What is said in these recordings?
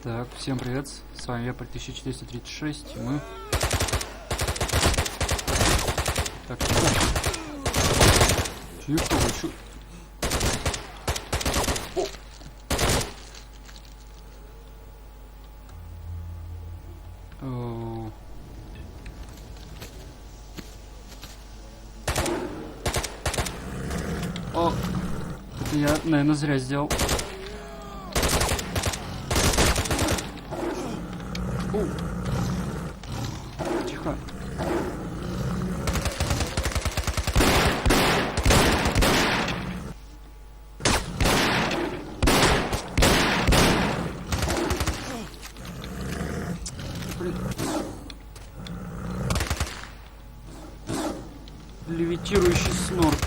Так, всем привет, с вами я, 1436, и мы... Так, тихо, вы чё? О. О, это я, наверное, зря сделал. Тихо. Блин. Левитирующий снорк.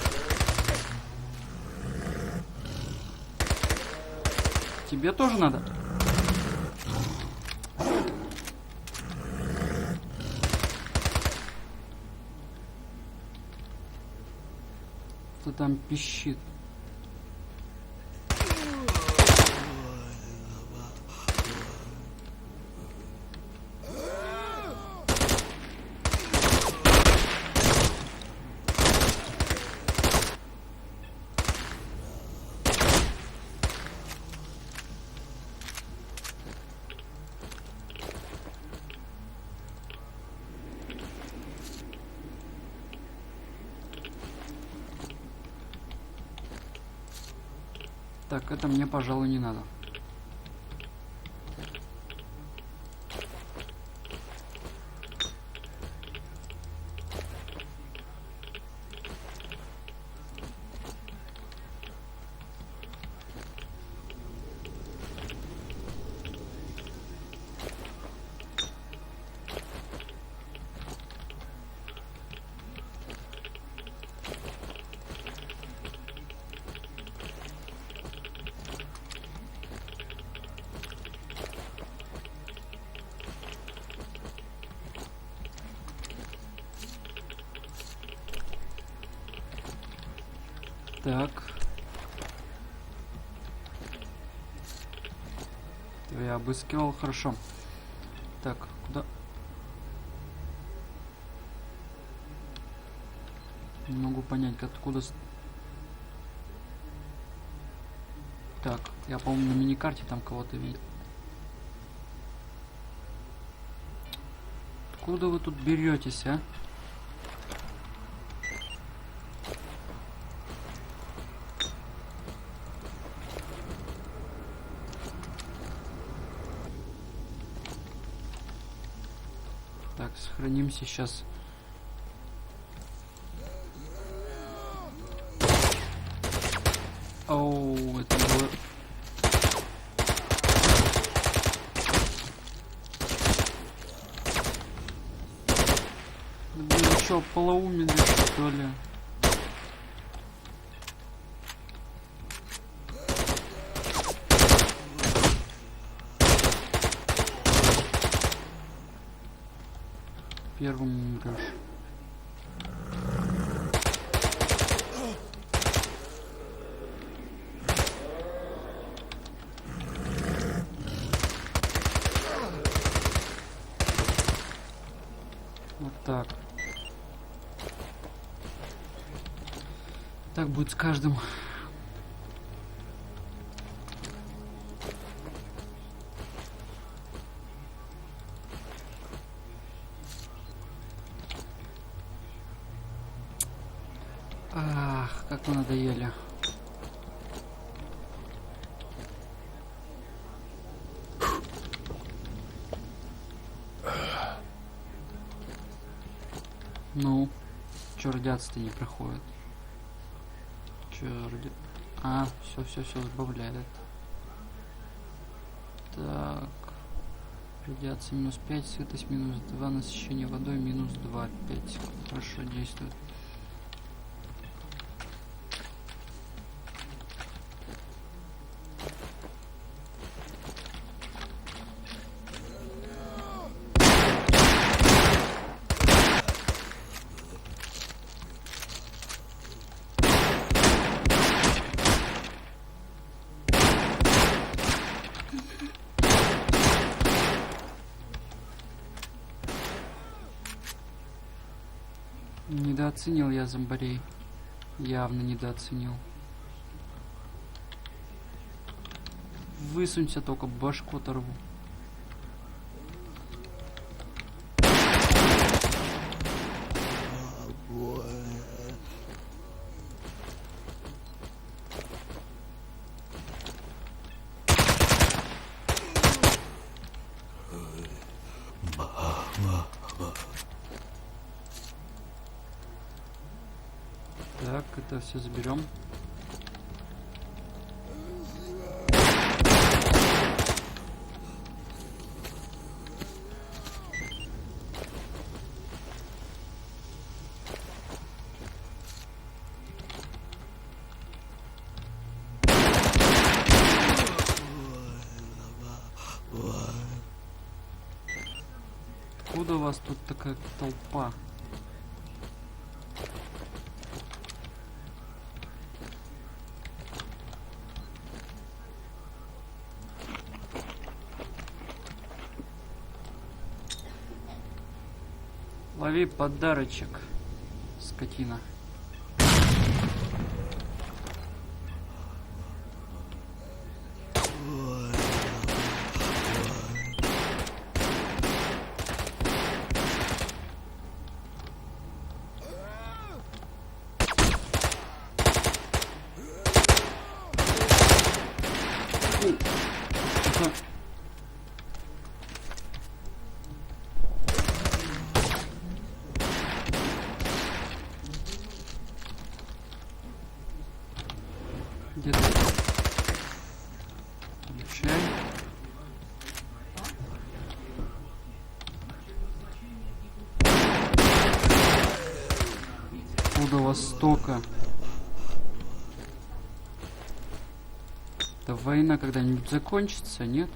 Тебе тоже надо? Кто там пищит? Так, это мне, пожалуй, не надо. Так. Я обыскивал, хорошо. Так, куда? Не могу понять, откуда... Так, я, по-моему, на миникарте там кого-то видел. Откуда вы тут беретесь, а? Так, сохранимся сейчас. Оу, это было... Блин, что, полоумели, что ли? Первым умрешь. Вот так. Так будет с каждым. Ах, как вы надоели. Ну, чё радиация-то не проходит? Чё ради... А, все сбавляет. Так. Радиация минус 5, сытость минус 2, насыщение водой минус 2, 5. Хорошо действует. Недооценил я зомбарей. Явно недооценил. Высунься, только башку оторву. Так, это все заберем. Откуда у вас тут такая толпа? Лови подарочек, скотина. Где-то. Включай. Откуда у вас столько? Да война когда-нибудь закончится, нет?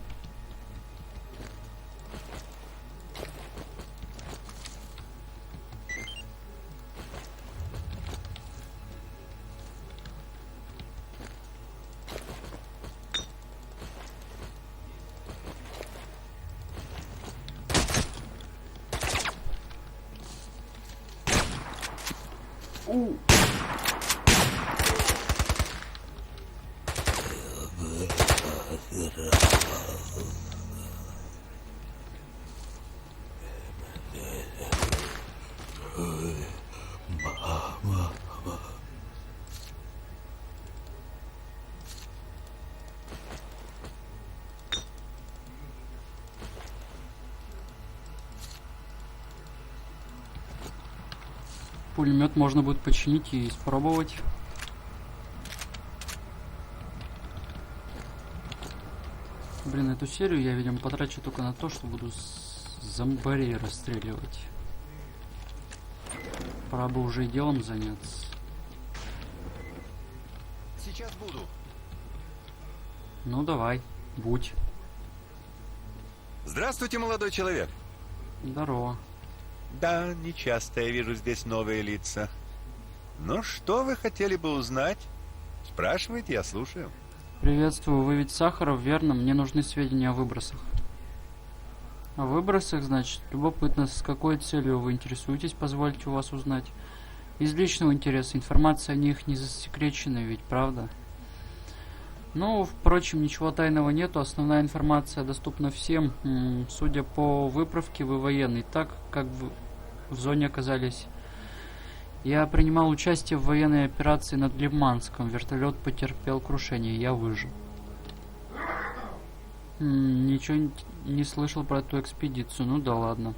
Пулемет можно будет починить и испробовать. Блин, эту серию я, видимо, потрачу только на то, что буду зомбарей расстреливать. Пора бы уже и делом заняться. Сейчас буду. Ну давай, будь. Здравствуйте, молодой человек. Здорово. Да, нечасто я вижу здесь новые лица. Ну, что вы хотели бы узнать? Спрашивайте, я слушаю. Приветствую, вы ведь Сахаров, верно? Мне нужны сведения о выбросах. О выбросах, значит, любопытно, с какой целью вы интересуетесь, позвольте у вас узнать. Из личного интереса, информация о них не засекречена, ведь правда? Ну, впрочем, ничего тайного нету, основная информация доступна всем. Судя по выправке, вы военный, так как вы в зоне оказались. Я принимал участие в военной операции над Лиманском. Вертолет потерпел крушение, я выжил. Ничего не слышал про эту экспедицию, ну да ладно.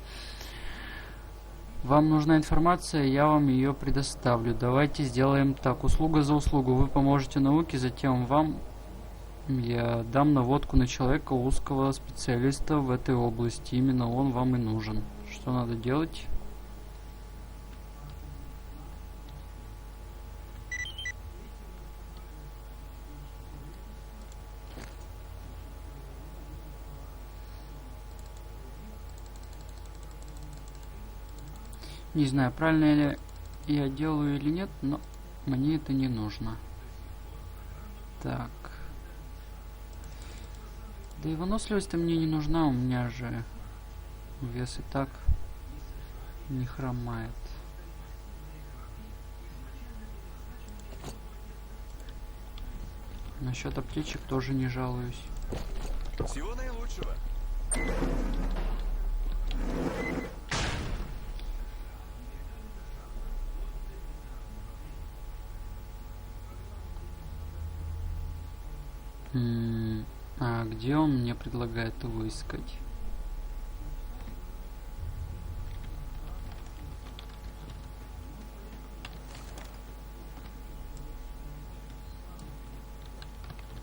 Вам нужна информация, я вам ее предоставлю. Давайте сделаем так, услуга за услугу. Вы поможете науке, затем вам я дам наводку на человека, узкого специалиста в этой области. Именно он вам и нужен. Что надо делать? Не знаю, правильно ли я делаю или нет, но мне это не нужно. Так. Да и выносливость-то мне не нужна, у меня же вес и так не хромает. Насчет аптечек тоже не жалуюсь. Всего наилучшего. А где он мне предлагает его искать?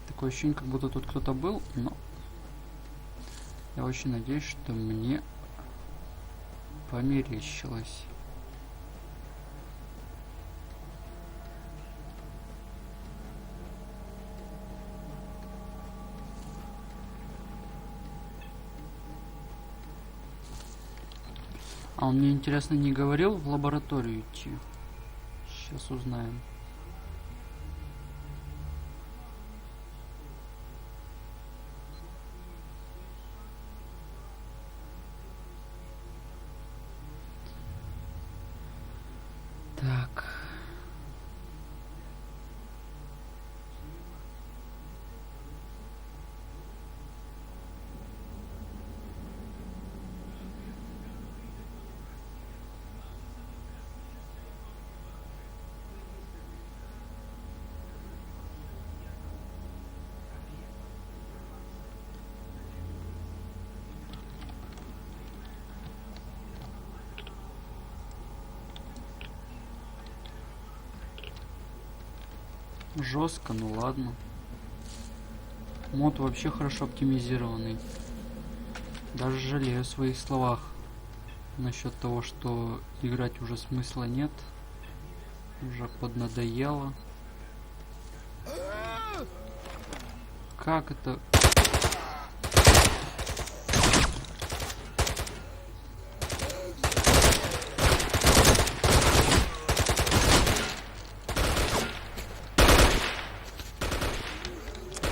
Такое ощущение, как будто тут кто-то был, но я очень надеюсь, что мне померещилось. А он мне, интересно, не говорил в лабораторию идти? Сейчас узнаем. Так. Жестко, ну ладно. Мод вообще хорошо оптимизированный. Даже жалею о своих словах насчет того, что играть уже смысла нет. Уже поднадоело. Как это?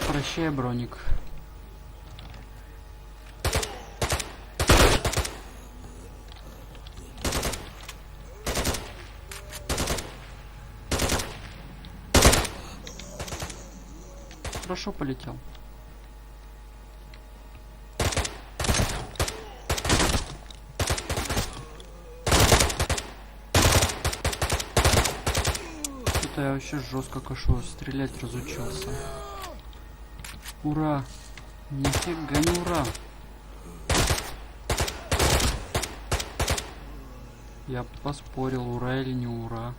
Прощай, броник. Хорошо полетел. Это я вообще жестко кашу стрелять разучился. Ура! Нифига не ура! Я поспорил, ура или не ура.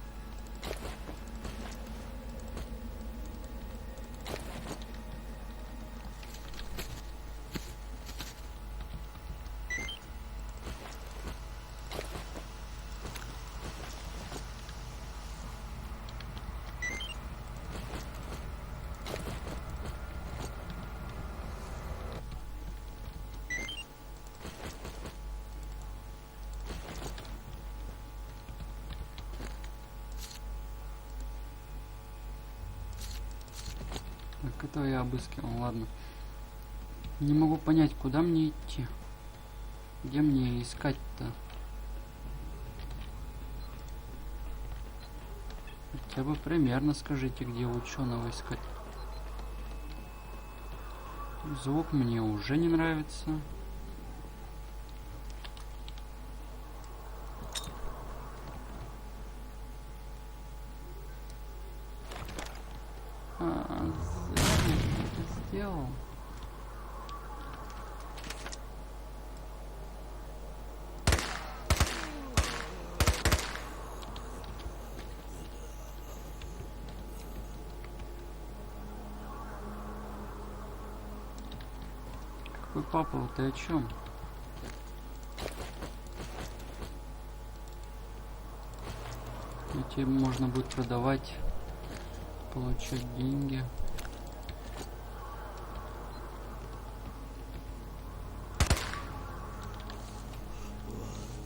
Так, этого я обыскивал, ладно. Не могу понять, куда мне идти. Где мне искать-то? Хотя бы примерно скажите, где ученого искать. Звук мне уже не нравится. Зачем я это сделал? Какой папа, ты о чем? Эти можно будет продавать, получать деньги.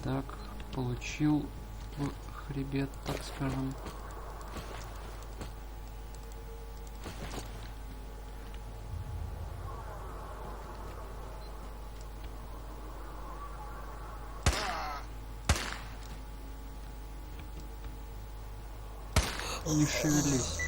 Так, получил в хребет, так скажем. Не шевелись.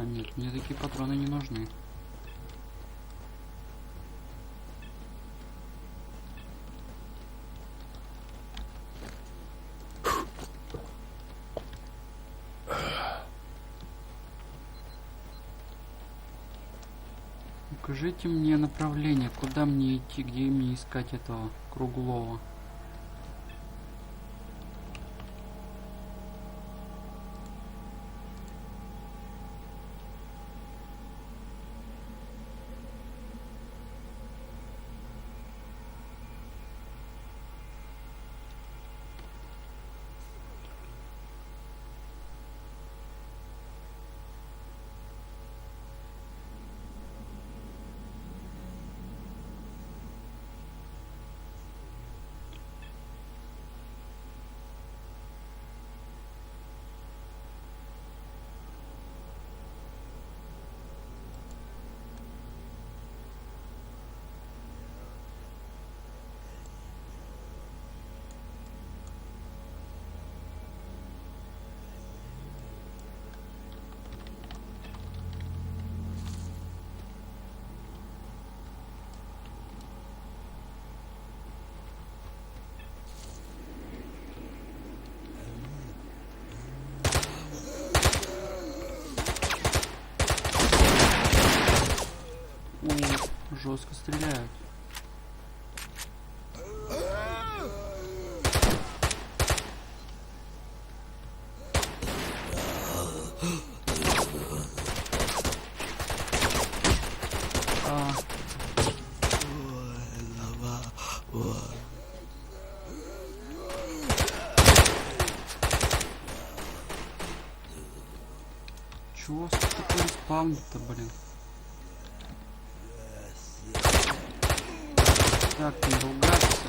нет, мне такие патроны не нужны. Укажите мне направление, куда мне идти, где мне искать этого Круглова. Жестко стреляют. Чего такое спавнит-то, блин? Так, не ругаться.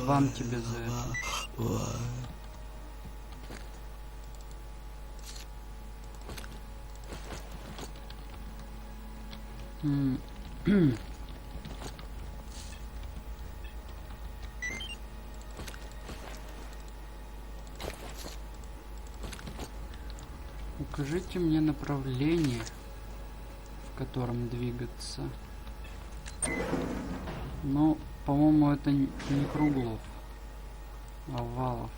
Вам тебе за это. Укажите мне направление, в котором двигаться. Но, по-моему, это не Круглов, а Валов.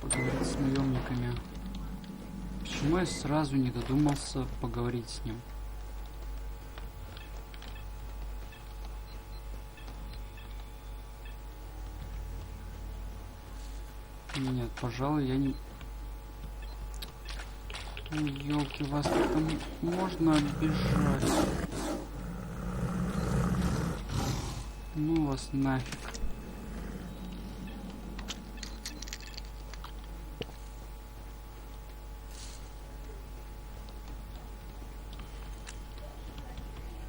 Поговорить с наемниками. Почему я сразу не додумался поговорить с ним? Нет, пожалуй, я не... Ой, ёлки, вас там можно обижать. Ну вас нафиг.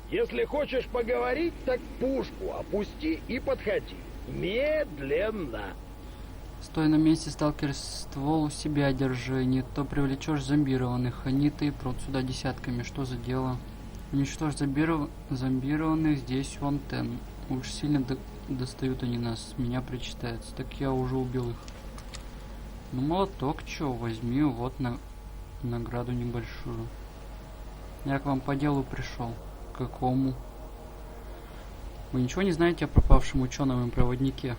Если хочешь поговорить, так пушку опусти и подходи. Медленно. Стой на месте, сталкер, ствол у себя держи. Не то привлечешь зомбированных. Они-то и прут сюда десятками. Что за дело? Уничтожь зомбированных, здесь вон тен. Уж сильно достают они нас. Меня причитается. Так я уже убил их. Ну, молоток, чё, возьми, вот награду небольшую. Я к вам по делу пришел. Какому? Вы ничего не знаете о пропавшем ученом и проводнике?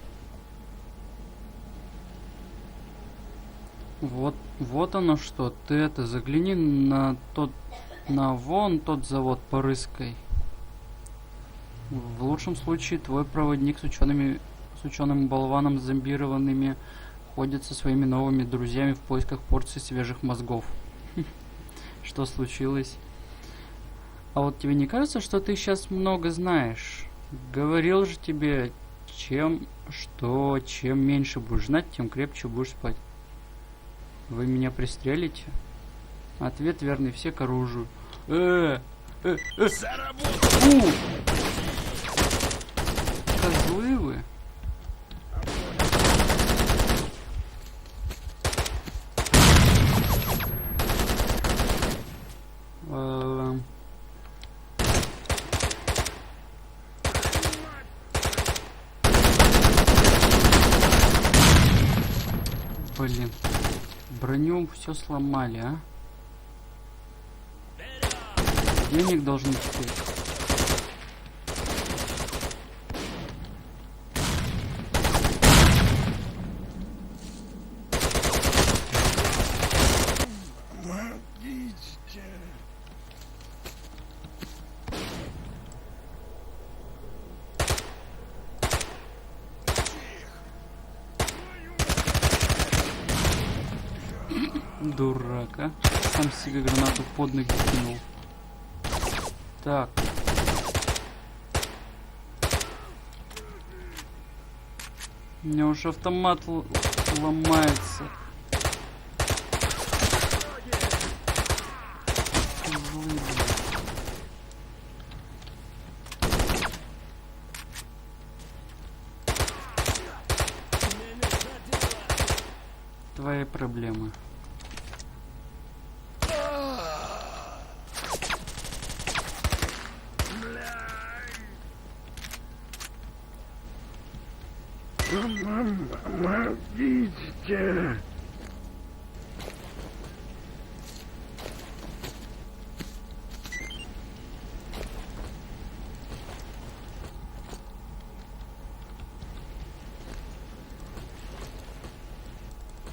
Вот оно что. Ты это, загляни на вон тот завод, порыскай. В лучшем случае твой проводник с ученым болваном зомбированными ходит со своими новыми друзьями в поисках порции свежих мозгов. Что случилось? А вот тебе не кажется, что ты сейчас много знаешь? Говорил же тебе, чем меньше будешь знать, тем крепче будешь спать. Вы меня пристрелите? Ответ верный, все к оружию. За работу! Козлы вы? Блин. Броню все сломали, а? Денег должны теперь. Дурак, а? Сам себе гранату под ноги кинул. Так. У меня уже автомат ломается. Злый, блин. Твои проблемы. Помогите!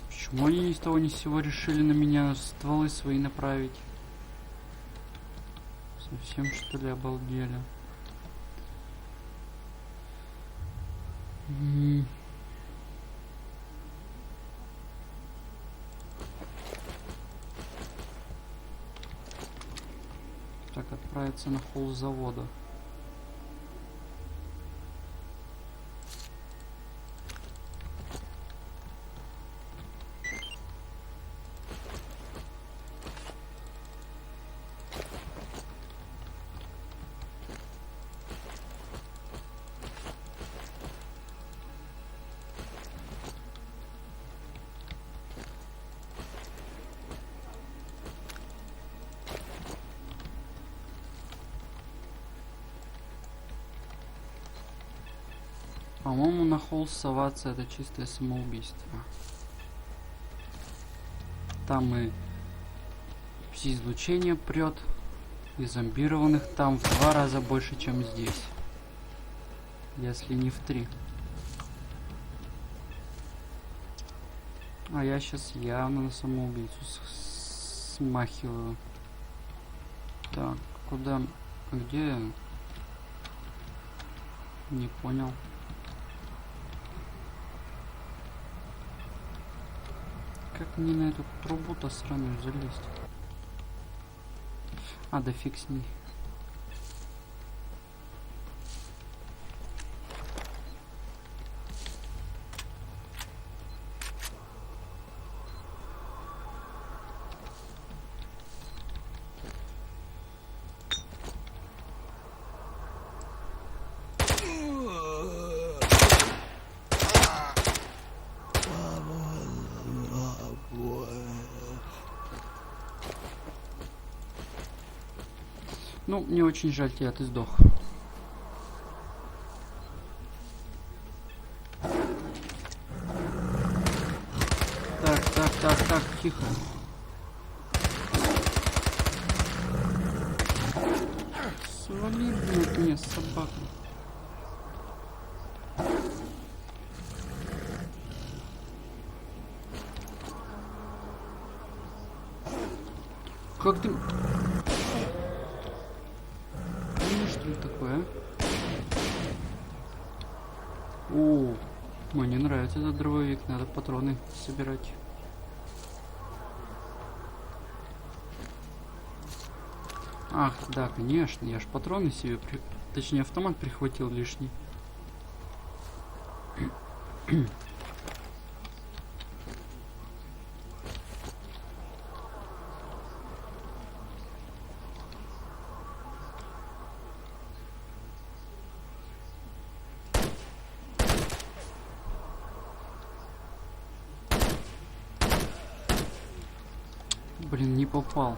Почему они ни с того ни с сего решили на меня стволы свои направить? Совсем что ли обалдели? Так, отправиться на холл завода. По-моему, на холл соваться — это чистое самоубийство. Там и пси-излучение прет, и зомбированных там в 2 раза больше, чем здесь. Если не в 3. А я сейчас явно на самоубийцу смахиваю. Так, куда? Где я? Не понял. Как мне на эту трубу-то сраную залезть? А, да фиг с ней. Ну, мне очень жаль тебя, ты сдох. Так, тихо. Свали, блядь, мне собака. Как ты... Что это такое? О, мне нравится этот дробовик, надо патроны собирать. Ах, да, конечно, я ж патроны себе, точнее автомат прихватил лишний. Блин, не попал.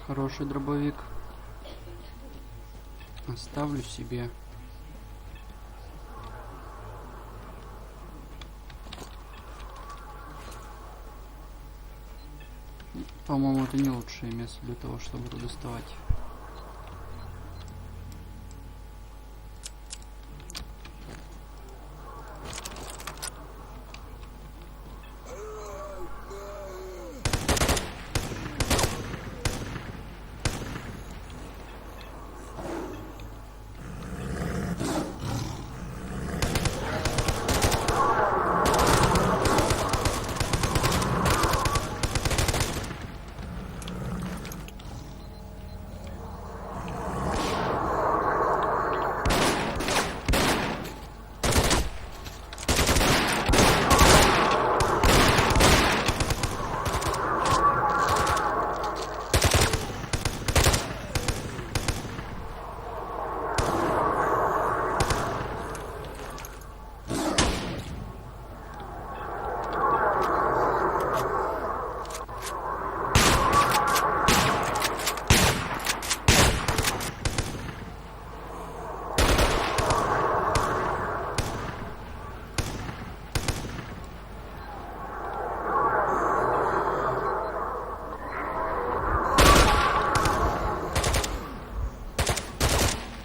Хороший дробовик. Оставлю себе. По-моему, это не лучшее место для того, чтобы это доставать.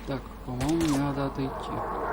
Так, по-моему, мне надо отойти. Черт.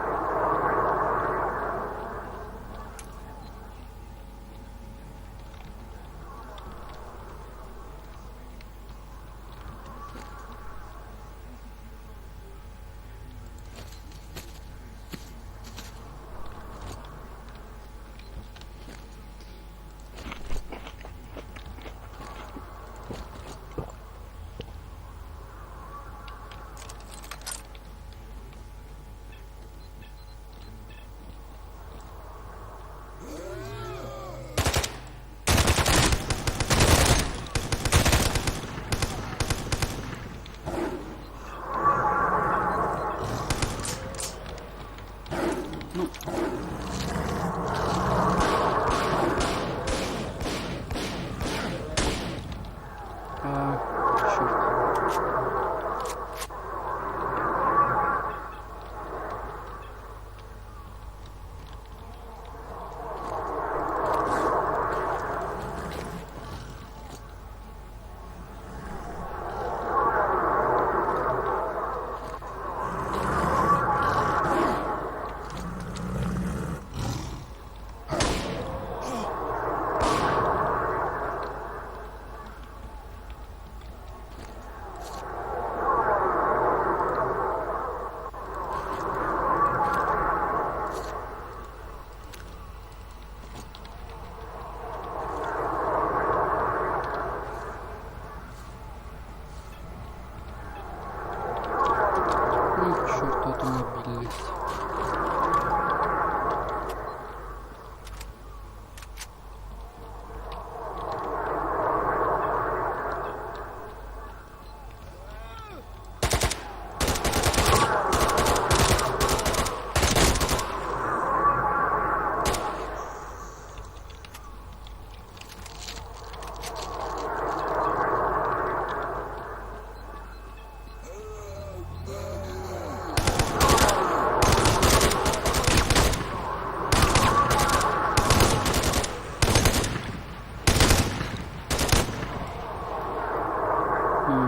Ну, к черту эту мобильность.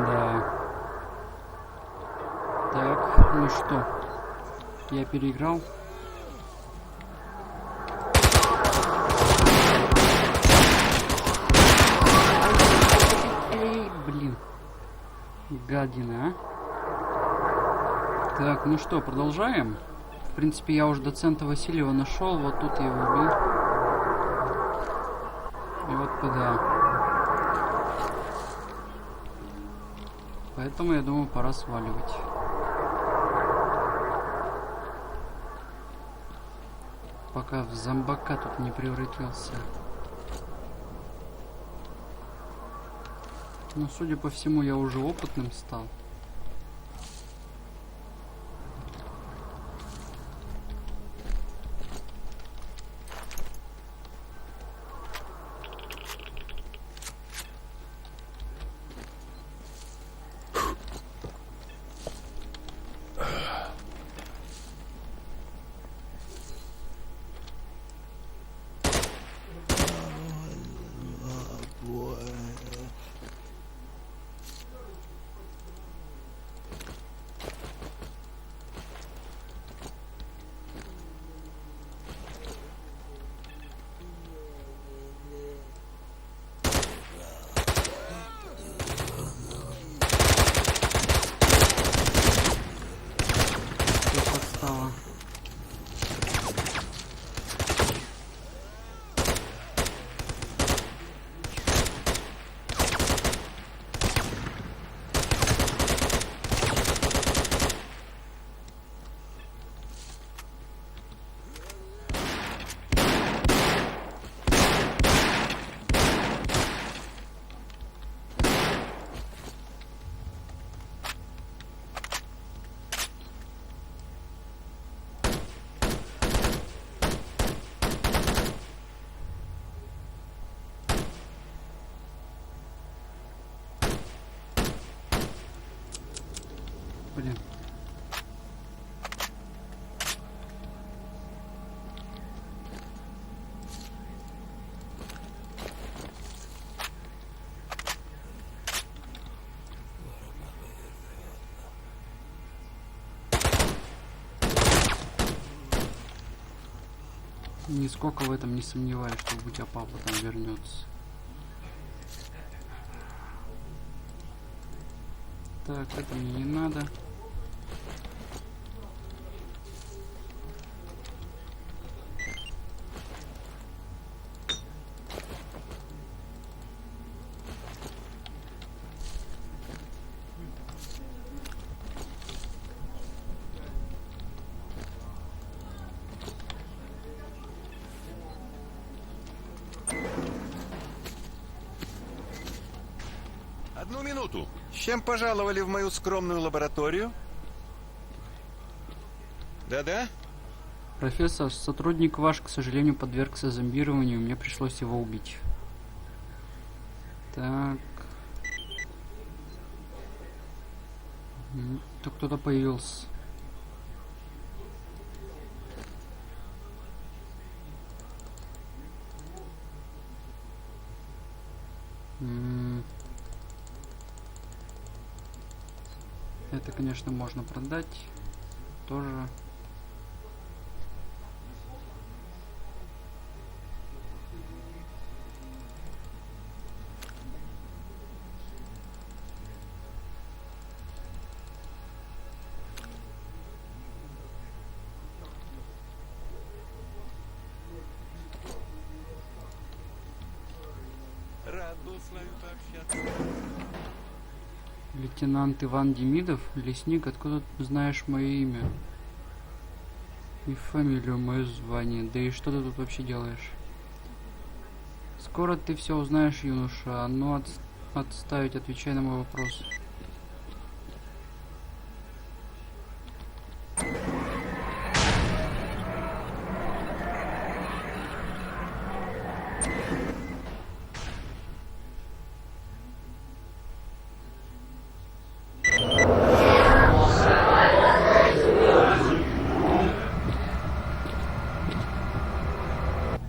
Да. Так, ну что, я переиграл. Эй, блин. Гадина, а. Так, ну что, продолжаем. В принципе, я уже доцента Васильева нашел. Вот тут я его убил. И вот туда. Поэтому, я думаю, пора сваливать. Пока в зомбака тут не превратился. Но, судя по всему, я уже опытным стал. господи. Нисколько в этом не сомневаюсь, что у тебя папа там вернется. Так, это мне не надо. Одну минуту. С чем пожаловали в мою скромную лабораторию? Да-да? Профессор, сотрудник ваш, к сожалению, подвергся зомбированию, мне пришлось его убить. Так. Тут кто-то появился. Это, конечно, можно продать. Тоже. Рад был с вами пообщаться. Лейтенант Иван Демидов, лесник, откуда ты знаешь мое имя? И фамилию, мое звание. Да и что ты тут вообще делаешь? Скоро ты все узнаешь, юноша. А ну отставить, отвечай на мой вопрос.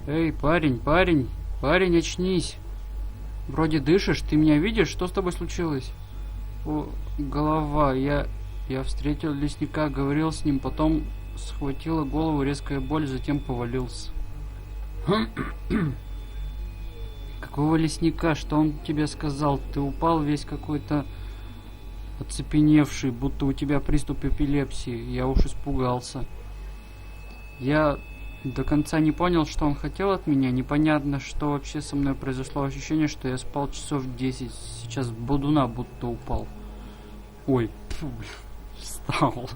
Эй, парень, очнись. Вроде дышишь, ты меня видишь? Что с тобой случилось? О, голова, я встретил лесника, говорил с ним, потом схватила голову резкая боль, затем повалился. Какого лесника? Что он тебе сказал? Ты упал весь какой-то оцепеневший, будто у тебя приступ эпилепсии. Я уж испугался. Я до конца не понял, что он хотел от меня. Непонятно, что вообще со мной произошло. Ощущение, что я спал часов 10. Сейчас в бодуна будто упал. Ой, фу, встал.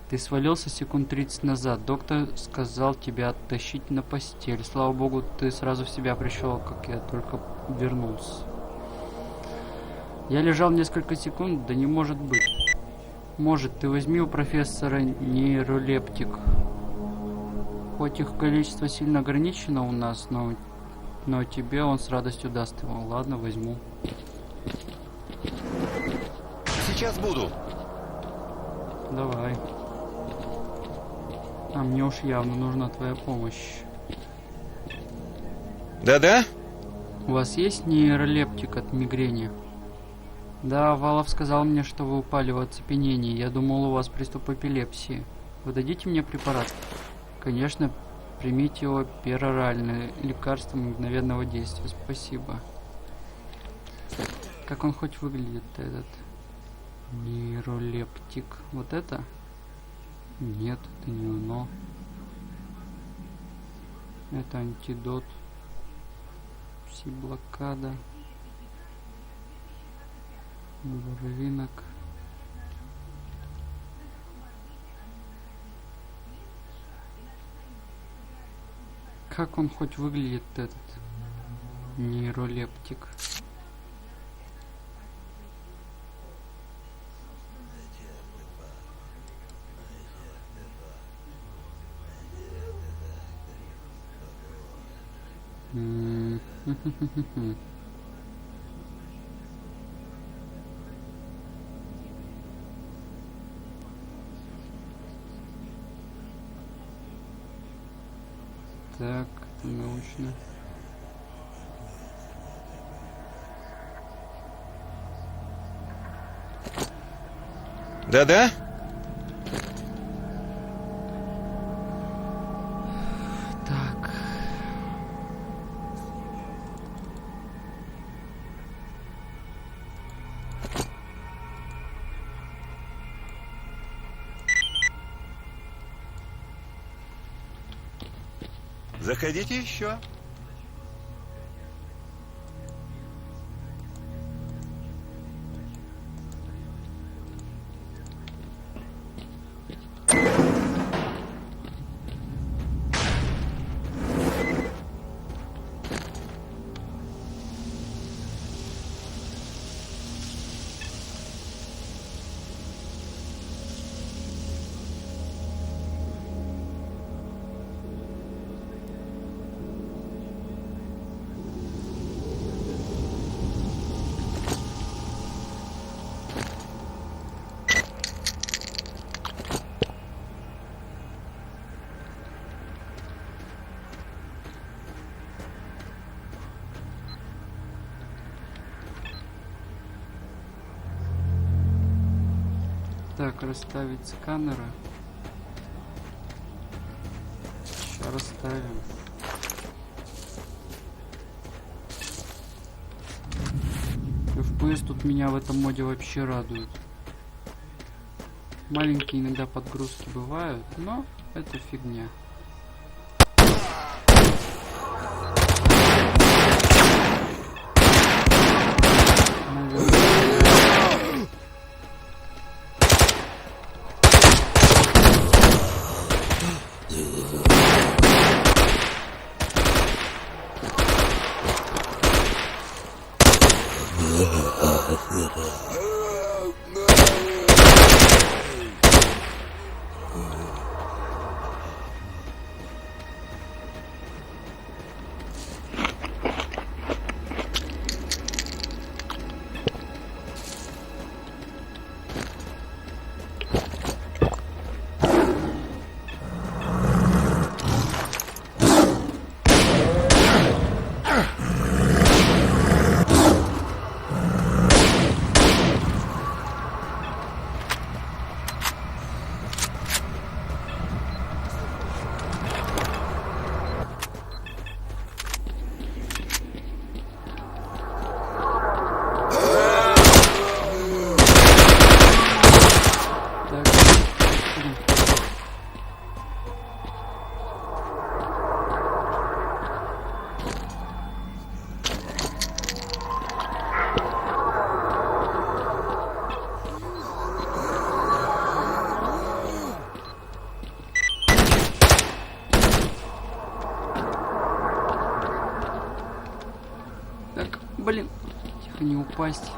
Ты свалился секунд 30 назад. Доктор сказал тебя оттащить на постель. Слава богу, ты сразу в себя пришел, как я только вернулся. Я лежал несколько секунд, да не может быть. Может, ты возьми у профессора нейролептик. Хоть их количество сильно ограничено у нас, но тебе он с радостью даст его. Ладно, возьму. Сейчас буду. Давай. А мне уж явно нужна твоя помощь. Да-да? У вас есть нейролептик от мигрени? Да, Валов сказал мне, что вы упали в оцепенении. Я думал, у вас приступ эпилепсии. Вы дадите мне препарат? Конечно, примите его перорально. Лекарство мгновенного действия. Спасибо. Как он хоть выглядит, этот нейролептик? Вот это? Нет, это не оно. Это антидот. Пси-блокада. Барвинок. Как он хоть выглядит, этот нейролептик? Да-да? Так. Заходите еще. Так, расставить сканеры. Сейчас расставим. FPS тут меня в этом моде вообще радует. Маленькие иногда подгрузки бывают, но это фигня. Так, блин, тихо, не упасть.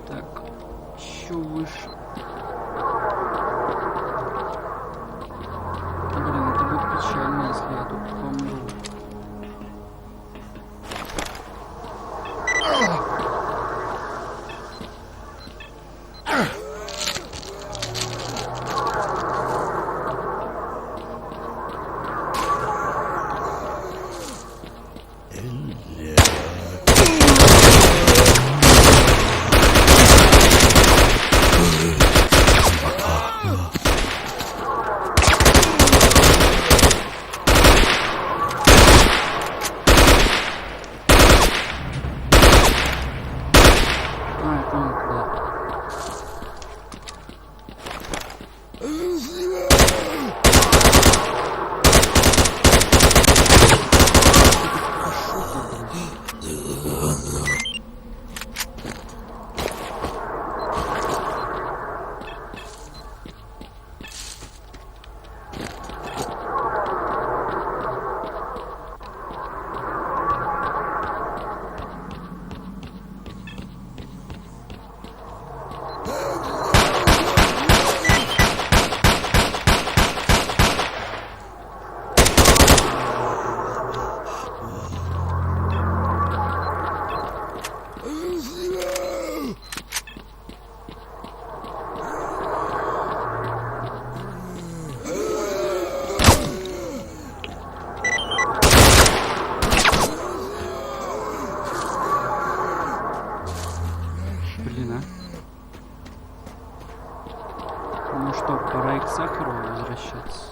Так, еще выше. Блин, это будет печально, если я тут помру. А, я понял, куда. Блин, а. Ну что, пора и к Сахарову возвращаться.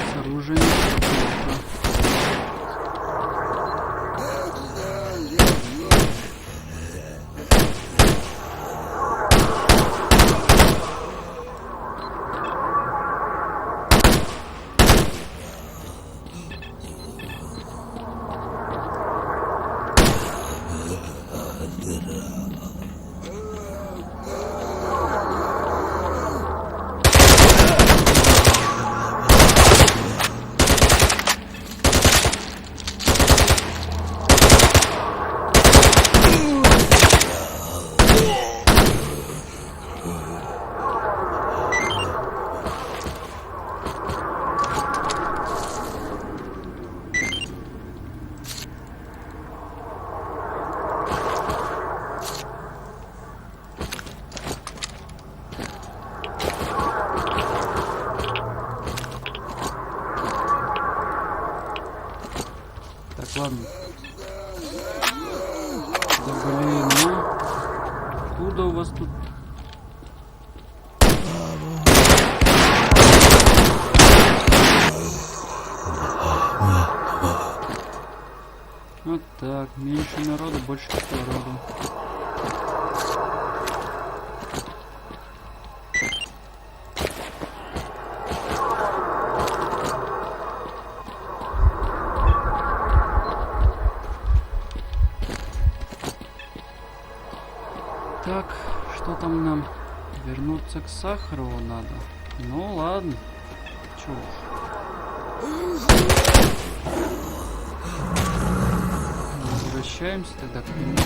С оружием плохо. Так, ладно. Да блин, ну. Откуда у вас тут? Вот так, меньше народу, больше кислорода. Так, что там нам? Вернуться к Сахарову надо. Ну ладно. Чё уж. Возвращаемся тогда к нему.